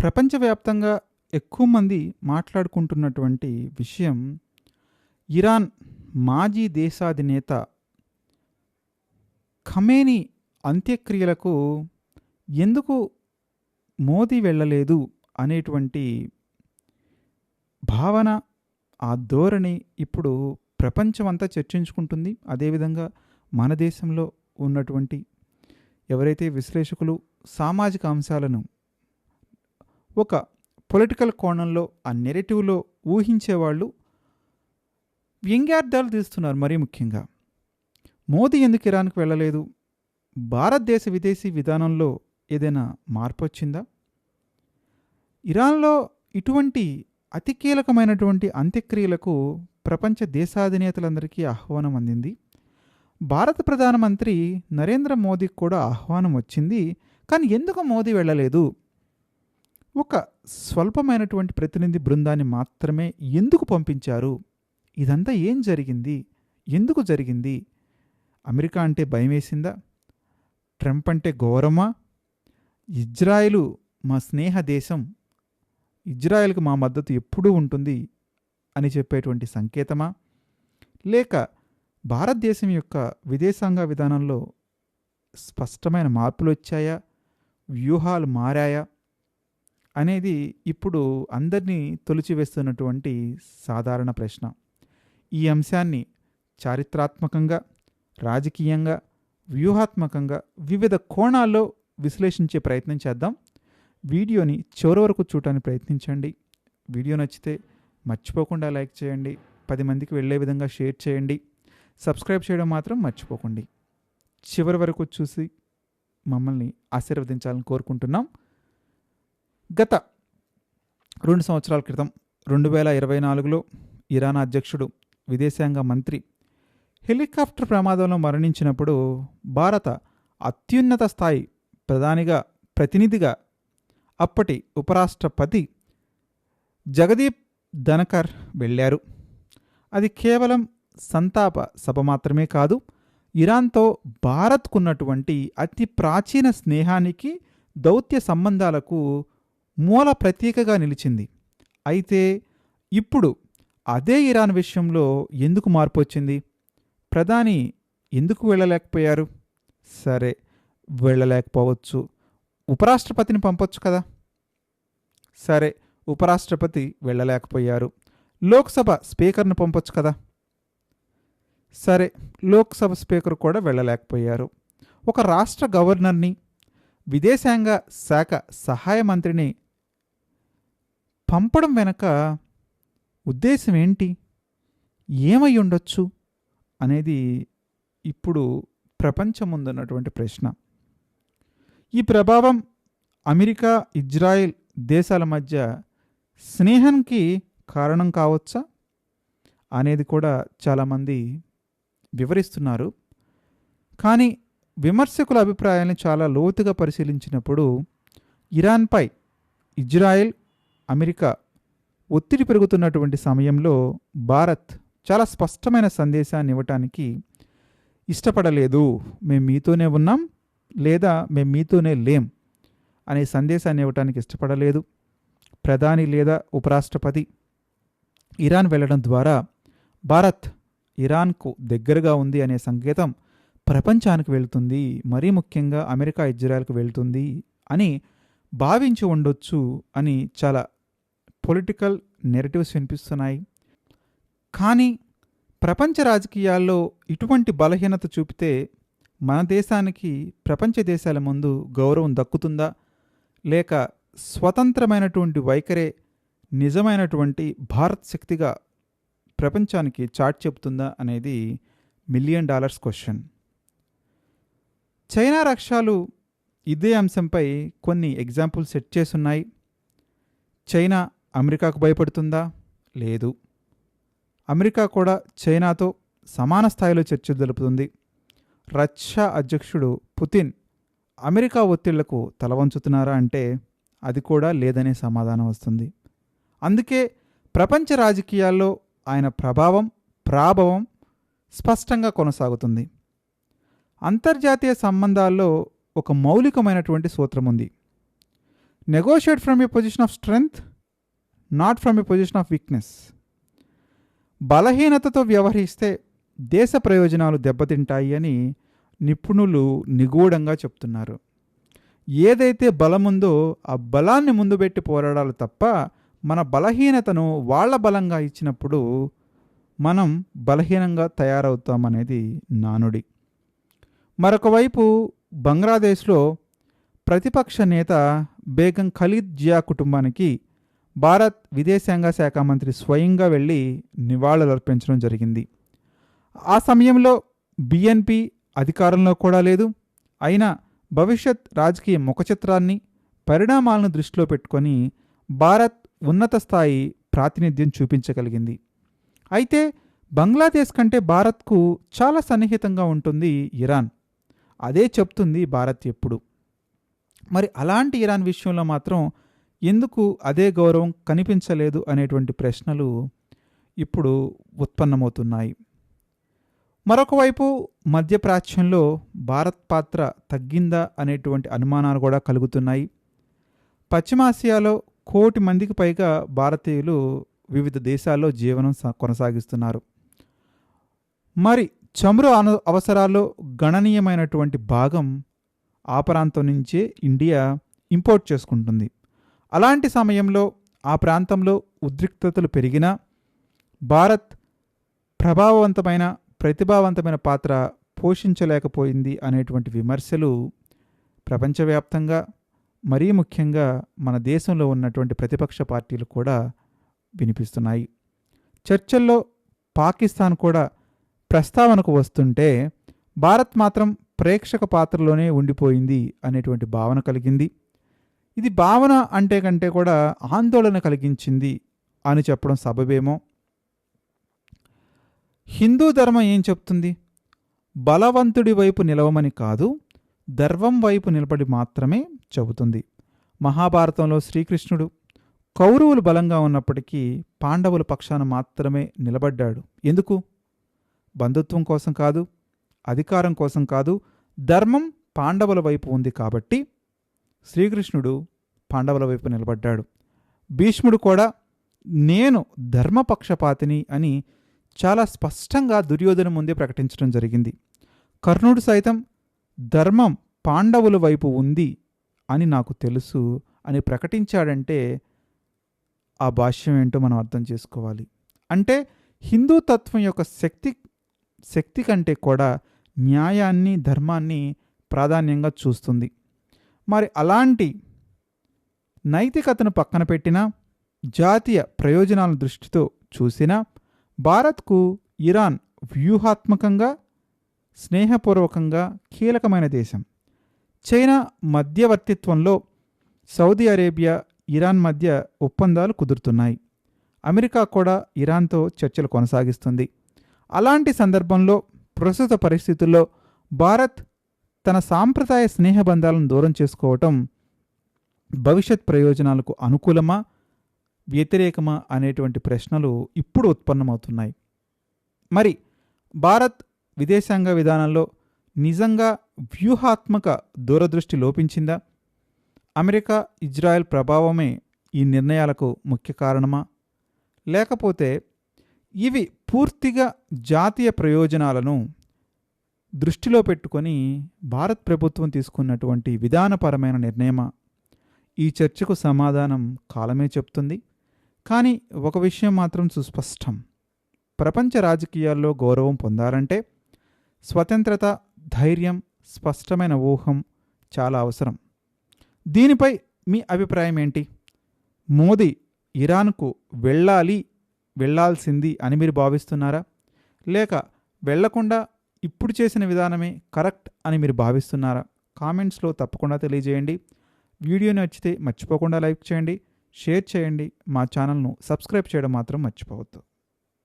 ప్రపంచవ్యాప్తంగా ఎక్కువ మంది మాట్లాడుకుంటున్నటువంటి విషయం ఇరాన్ మాజీ దేశాధినేత ఖమేనీ అంత్యక్రియలకు ఎందుకు మోదీ వెళ్ళలేదు అనేటువంటి భావన, ఆ ధోరణి ఇప్పుడు ప్రపంచమంతా చర్చించుకుంటుంది. అదేవిధంగా మన దేశంలో ఉన్నటువంటి ఎవరైతే విశ్లేషకులు సామాజిక అంశాలను ఒక పొలిటికల్ కోణంలో ఆ నెరేటివ్లో ఊహించేవాళ్ళు వ్యంగ్యార్థాలు తీస్తున్నారు. మరీ ముఖ్యంగా మోదీ ఎందుకు ఇరాన్కి వెళ్ళలేదు, భారతదేశ విదేశీ విధానంలో ఏదైనా మార్పు వచ్చిందా, ఇరాన్లో ఇటువంటి అతి కీలకమైనటువంటి అంత్యక్రియలకు ప్రపంచ దేశాధినేతలందరికీ ఆహ్వానం అందింది. భారత ప్రధానమంత్రి నరేంద్ర మోదీకి కూడా ఆహ్వానం వచ్చింది. కానీ ఎందుకు మోదీ వెళ్ళలేదు, ఒక స్వల్పమైనటువంటి ప్రతినిధి బృందాన్ని మాత్రమే ఎందుకు పంపించారు, ఇదంతా ఏం జరిగింది, ఎందుకు జరిగింది? అమెరికా అంటే భయం వేసిందా, ట్రంప్ అంటే గౌరవమా, ఇజ్రాయిలు మా స్నేహ దేశం, ఇజ్రాయెల్కి మా మద్దతు ఎప్పుడూ ఉంటుంది అని చెప్పేటువంటి సంకేతమా, లేక భారతదేశం యొక్క విదేశాంగ విధానంలో స్పష్టమైన మార్పులు వచ్చాయా, వ్యూహాలు మారాయా అనేది ఇప్పుడు అందరినీ తొలిచివేస్తున్నటువంటి సాధారణ ప్రశ్న. ఈ అంశాన్ని చారిత్రాత్మకంగా, రాజకీయంగా, వ్యూహాత్మకంగా వివిధ కోణాల్లో విశ్లేషించే ప్రయత్నం చేద్దాం. వీడియోని చివరి వరకు చూడటానికి ప్రయత్నించండి. వీడియో నచ్చితే మర్చిపోకుండా లైక్ చేయండి, 10 మందికి వెళ్ళే విధంగా షేర్ చేయండి, సబ్స్క్రైబ్ చేయడం మాత్రం మర్చిపోకండి. చివరి వరకు చూసి మమ్మల్ని ఆశీర్వదించాలని కోరుకుంటున్నాం. గత 2 సంవత్సరాల క్రితం 2024లో ఇరాన్ అధ్యక్షుడు, విదేశాంగ మంత్రి హెలికాప్టర్ ప్రమాదంలో మరణించినప్పుడు భారత అత్యున్నత స్థాయి ప్రతినిధిగా అప్పటి ఉపరాష్ట్రపతి జగదీప్ ధనకర్ వెళ్ళారు. అది కేవలం సంతాప సభ మాత్రమే కాదు, ఇరాన్తో భారత్కున్నటువంటి అతి ప్రాచీన స్నేహానికి, దౌత్య సంబంధాలకు మూల ప్రతీకగా నిలిచింది. అయితే ఇప్పుడు అదే ఇరాన్ విషయంలో ఎందుకు మార్పు వచ్చింది? ప్రధాని ఎందుకు వెళ్ళలేకపోయారు? సరే, వెళ్ళలేకపోవచ్చు, ఉపరాష్ట్రపతిని పంపొచ్చు కదా. సరే, ఉపరాష్ట్రపతి వెళ్ళలేకపోయారు, లోక్సభ స్పీకర్ను పంపొచ్చు కదా. సరే, లోక్సభ స్పీకర్ కూడా వెళ్ళలేకపోయారు. ఒక రాష్ట్ర గవర్నర్ని, విదేశాంగ శాఖ సహాయ మంత్రిని పంపడం వెనక ఉద్దేశం ఏంటి, ఏమై ఉండొచ్చు అనేది ఇప్పుడు ప్రపంచం ముందున్నటువంటి ప్రశ్న. ఈ ప్రభావం అమెరికా, ఇజ్రాయెల్ దేశాల మధ్య స్నేహానికి కారణం కావచ్చా అనేది కూడా చాలామంది వివరిస్తున్నారు. కానీ విమర్శకుల అభిప్రాయాన్ని చాలా లోతుగా పరిశీలించినప్పుడు ఇరాన్పై ఇజ్రాయెల్, అమెరికా ఒత్తిడి పెరుగుతున్నటువంటి సమయంలో భారత్ చాలా స్పష్టమైన సందేశాన్ని ఇవ్వటానికి ఇష్టపడలేదు. మేము మీతోనే ఉన్నాం, లేదా మేము మీతోనే లేం అనే సందేశాన్ని ఇవ్వటానికి ఇష్టపడలేదు. ప్రధాని లేదా ఉపరాష్ట్రపతి ఇరాన్ వెళ్ళడం ద్వారా భారత్ ఇరాన్కు దగ్గరగా ఉంది అనే సంకేతం ప్రపంచానికి వెళ్తుంది, మరీ ముఖ్యంగా అమెరికా, ఇజ్రాయెల్కు వెళ్తుంది అని భావించి ఉండొచ్చు అని చాలా పొలిటికల్ నెరేటివ్స్ వినిపిస్తున్నాయి. కానీ ప్రపంచ రాజకీయాల్లో ఇటువంటి బలహీనత చూపితే మన దేశానికి ప్రపంచ దేశాల ముందు గౌరవం దక్కుతుందా, లేక స్వతంత్రమైనటువంటి వైఖరే నిజమైనటువంటి భారత్ శక్తిగా ప్రపంచానికి చాటి చెబుతుందా అనేది $1 మిలియన్ క్వశ్చన్. చైనా రక్షాలు ఇదే అంశంపై కొన్ని ఎగ్జాంపుల్స్ సెట్ చేసున్నాయి. చైనా అమెరికాకు భయపడుతుందా? లేదు. అమెరికా కూడా చైనాతో సమాన స్థాయిలో చర్చలు జరుపుతుంది. రష్యా అధ్యక్షుడు పుతిన్ అమెరికా ఒత్తిళ్లకు తలవంచుతున్నారా అంటే అది కూడా లేదనే సమాధానం వస్తుంది. అందుకే ప్రపంచ రాజకీయాల్లో ఆయన ప్రాభవం స్పష్టంగా కొనసాగుతుంది. అంతర్జాతీయ సంబంధాల్లో ఒక మౌలికమైనటువంటి సూత్రం ఉంది. Negotiate from a position of strength, not from a position of weakness. బలహీనతతో వ్యవహరిస్తే దేశ ప్రయోజనాలు దెబ్బతింటాయి అని నిపుణులు నిగూఢంగా చెప్తున్నారు. ఏదైతే బలముందో ఆ బలాన్ని ముందు పెట్టి పోరాడాలి తప్ప మన బలహీనతను వాళ్ళ బలంగా ఇచ్చినప్పుడు మనం బలహీనంగా తయారవుతామనేది నానుడి. మరొక వైపు బంగ్లాదేశ్లో ప్రతిపక్ష నేత బేగం ఖలీద్ జియా కుటుంబానికి భారత్ విదేశాంగ శాఖ మంత్రి స్వయంగా వెళ్ళి నివాళులర్పించడం జరిగింది. ఆ సమయంలో బిఎన్పి అధికారంలో కూడా లేదు. అయినా భవిష్యత్ రాజకీయ ముఖచిత్రాన్ని, పరిణామాలను దృష్టిలో పెట్టుకొని భారత్ ఉన్నత స్థాయి ప్రాతినిధ్యం చూపించగలిగింది. అయితే బంగ్లాదేశ్ కంటే భారత్కు చాలా సన్నిహితంగా ఉంటుంది ఇరాన్. అదే చెప్తుంది భారత్ ఎప్పుడు. మరి అలాంటి ఇరాన్ విషయంలో మాత్రం ఎందుకు అదే గౌరవం కనిపించలేదు అనేటువంటి ప్రశ్నలు ఇప్పుడు ఉత్పన్నమవుతున్నాయి. మరొకవైపు మధ్యప్రాచ్యంలో భారత్ పాత్ర తగ్గిందా అనేటువంటి అనుమానాలు కూడా కలుగుతున్నాయి. పశ్చిమాసియాలో 1 కోటి మందికి పైగా భారతీయులు వివిధ దేశాల్లో జీవనం కొనసాగిస్తున్నారు. మరి చమురు అవసరాల్లో గణనీయమైనటువంటి భాగం ఆ ప్రాంతం నుంచే ఇండియా ఇంపోర్ట్ చేసుకుంటుంది. అలాంటి సమయంలో ఆ ప్రాంతంలో ఉద్రిక్తతలు పెరిగినా భారత్ ప్రతిభావంతమైన పాత్ర పోషించలేకపోయింది అనేటువంటి విమర్శలు ప్రపంచవ్యాప్తంగా, మరీ ముఖ్యంగా మన దేశంలో ఉన్నటువంటి ప్రతిపక్ష పార్టీలు కూడా వినిపిస్తున్నాయి. చర్చల్లో పాకిస్తాన్ కూడా ప్రస్తావనకు వస్తుంటే భారత్ మాత్రం ప్రేక్షక పాత్రలోనే ఉండిపోయింది అనేటువంటి భావన కలిగింది. ఇది భావన అంటే కంటే కూడా ఆందోళన కలిగించింది అని చెప్పడం సబబేమో. హిందూ ధర్మం ఏం చెప్తుంది? బలవంతుడి వైపు నిలవమని కాదు, ధర్మం వైపు నిలబడి మాత్రమే చెబుతుంది. మహాభారతంలో శ్రీకృష్ణుడు కౌరవులు బలంగా ఉన్నప్పటికీ పాండవుల పక్షాన మాత్రమే నిలబడ్డాడు. ఎందుకు? బంధుత్వం కోసం కాదు, అధికారం కోసం కాదు, ధర్మం పాండవుల వైపు ఉంది కాబట్టి శ్రీకృష్ణుడు పాండవుల వైపు నిలబడ్డాడు. భీష్ముడు కూడా నేను ధర్మపక్షపాతిని అని చాలా స్పష్టంగా దుర్యోధన ముందే ప్రకటించడం జరిగింది. కర్ణుడు సైతం ధర్మం పాండవుల వైపు ఉంది అని నాకు తెలుసు అని ప్రకటించాడంటే ఆ భాష్యం ఏంటో మనం అర్థం చేసుకోవాలి. అంటే హిందూ తత్వం యొక్క శక్తి కంటే కూడా న్యాయాన్ని, ధర్మాన్ని ప్రాధాన్యంగా చూస్తుంది. మరి అలాంటి నైతికతను పక్కన పెట్టినా, జాతీయ ప్రయోజనాల దృష్టితో చూసినా భారత్కు ఇరాన్ వ్యూహాత్మకంగా, స్నేహపూర్వకంగా కీలకమైన దేశం. చైనా మధ్యవర్తిత్వంలో సౌదీ అరేబియా, ఇరాన్ మధ్య ఒప్పందాలు కుదురుతున్నాయి. అమెరికా కూడా ఇరాన్తో చర్చలు కొనసాగిస్తుంది. అలాంటి సందర్భంలో ప్రస్తుత పరిస్థితుల్లో భారత్ తన సాంప్రదాయ స్నేహబంధాలను దూరం చేసుకోవటం భవిష్యత్ ప్రయోజనాలకు అనుకూలమా, వ్యతిరేకమా అనేటువంటి ప్రశ్నలు ఇప్పుడు ఉత్పన్నమవుతున్నాయి. మరి భారత్ విదేశాంగ విధానంలో నిజంగా వ్యూహాత్మక దూరదృష్టి లోపించిందా? అమెరికా, ఇజ్రాయెల్ ప్రభావమే ఈ నిర్ణయాలకు ముఖ్య కారణమా? లేకపోతే ఇవి పూర్తిగా జాతీయ ప్రయోజనాలను దృష్టిలో పెట్టుకొని భారత్ ప్రభుత్వం తీసుకున్నటువంటి విధానపరమైన నిర్ణయమా? ఈ చర్చకు సమాధానం కాలమే చెప్తుంది. కానీ ఒక విషయం మాత్రం సుస్పష్టం. ప్రపంచ రాజకీయాల్లో గౌరవం పొందాలంటే స్వతంత్రత, ధైర్యం, స్పష్టమైన ఊహం చాలా అవసరం. దీనిపై మీ అభిప్రాయం ఏంటి? మోదీ ఇరాన్కు వెళ్ళాల్సింది అని మీరు భావిస్తున్నారా? లేక వెళ్లకుండా ఇప్పుడు చేసిన విధానమే కరెక్ట్ అని మీరు భావిస్తున్నారా? కామెంట్స్లో తప్పకుండా తెలియజేయండి. వీడియో నచ్చితే మర్చిపోకుండా లైక్ చేయండి, షేర్ చేయండి. మా ఛానల్ను సబ్స్క్రైబ్ చేయడం మాత్రం మర్చిపోవద్దు.